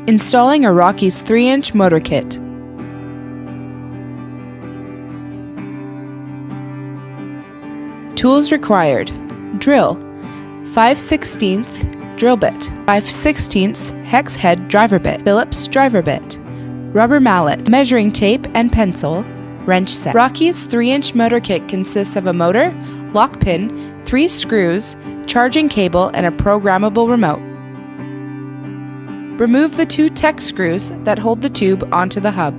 Installing a Rocky's 3-inch motor kit. Tools required: drill, 5/16 drill bit, 5/16 hex head driver bit, Phillips driver bit, rubber mallet, measuring tape and pencil, wrench set. Rocky's 3-inch motor kit consists of a motor, lock pin, 3 screws, charging cable, and a programmable remote. Remove the 2 tech screws that hold the tube onto the hub.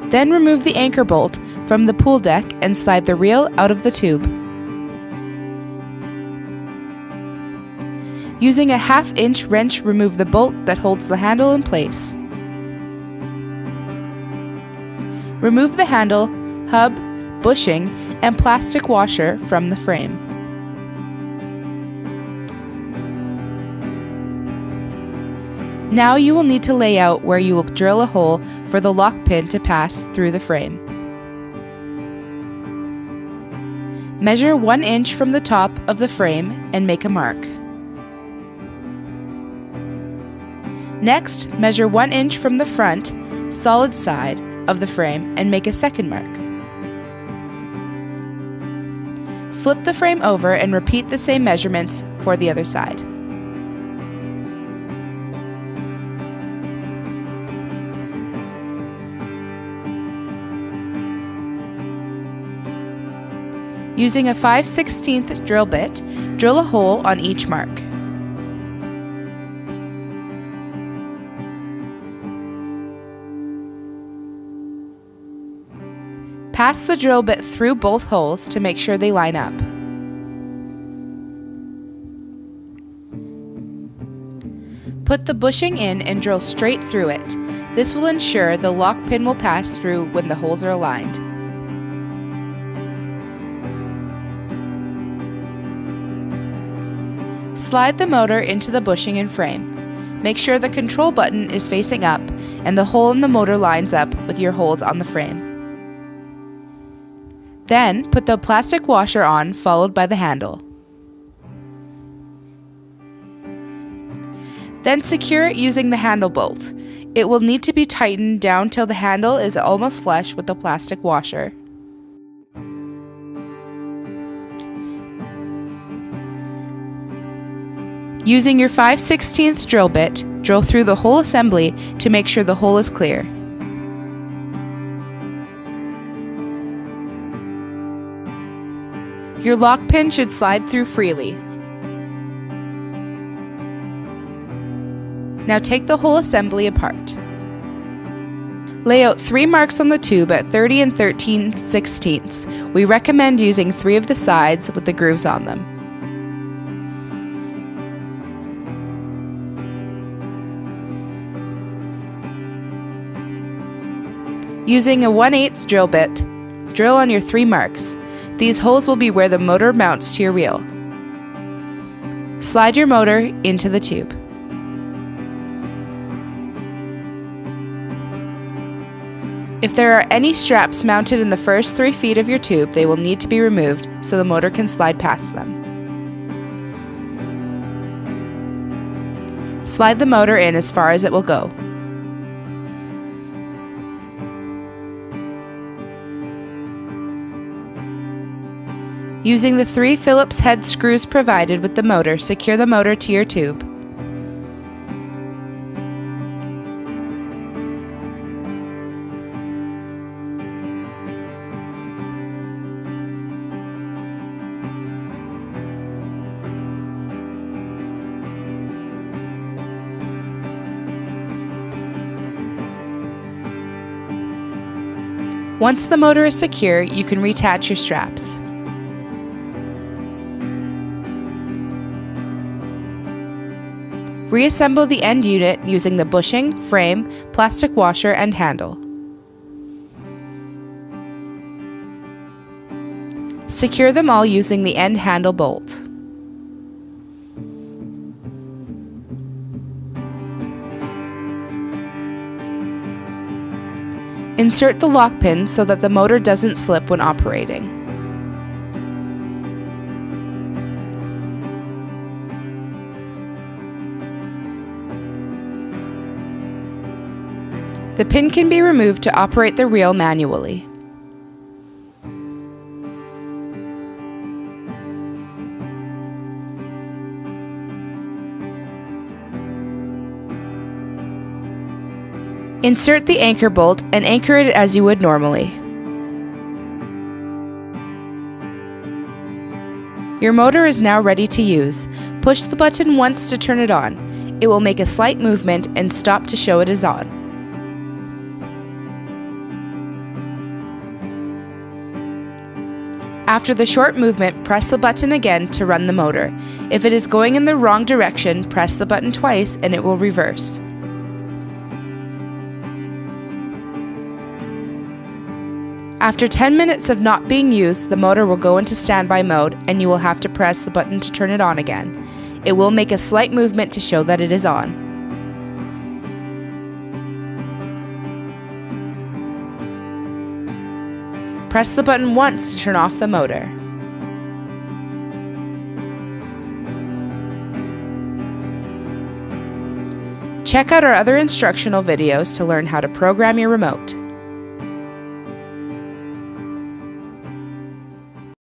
Then remove the anchor bolt from the pool deck and slide the reel out of the tube. Using a 1/2-inch wrench, remove the bolt that holds the handle in place. Remove the handle, hub, bushing, and plastic washer from the frame. Now you will need to lay out where you will drill a hole for the lock pin to pass through the frame. Measure 1 inch from the top of the frame and make a mark. Next, measure 1 inch from the front, solid side of the frame and make a second mark. Flip the frame over and repeat the same measurements for the other side. Using a 5/16 drill bit, drill a hole on each mark. Pass the drill bit through both holes to make sure they line up. Put the bushing in and drill straight through it. This will ensure the lock pin will pass through when the holes are aligned. Slide the motor into the bushing and frame. Make sure the control button is facing up and the hole in the motor lines up with your holes on the frame. Then, put the plastic washer on, followed by the handle. Then secure it using the handle bolt. It will need to be tightened down till the handle is almost flush with the plastic washer. Using your 5/16 drill bit, drill through the whole assembly to make sure the hole is clear. Your lock pin should slide through freely. Now take the whole assembly apart. Lay out 3 marks on the tube at 30 and 13/16. We recommend using 3 of the sides with the grooves on them. Using a 1/8 drill bit, drill on your 3 marks. These holes will be where the motor mounts to your reel. Slide your motor into the tube. If there are any straps mounted in the first 3 feet of your tube, they will need to be removed so the motor can slide past them. Slide the motor in as far as it will go. Using the 3 Phillips head screws provided with the motor, secure the motor to your tube. Once the motor is secure, you can reattach your straps. Reassemble the end unit using the bushing, frame, plastic washer, and handle. Secure them all using the end handle bolt. Insert the lock pin so that the motor doesn't slip when operating. The pin can be removed to operate the reel manually. Insert the anchor bolt and anchor it as you would normally. Your motor is now ready to use. Push the button once to turn it on. It will make a slight movement and stop to show it is on. After the short movement, press the button again to run the motor. If it is going in the wrong direction, press the button twice and it will reverse. After 10 minutes of not being used, the motor will go into standby mode and you will have to press the button to turn it on again. It will make a slight movement to show that it is on. Press the button once to turn off the motor. Check out our other instructional videos to learn how to program your remote.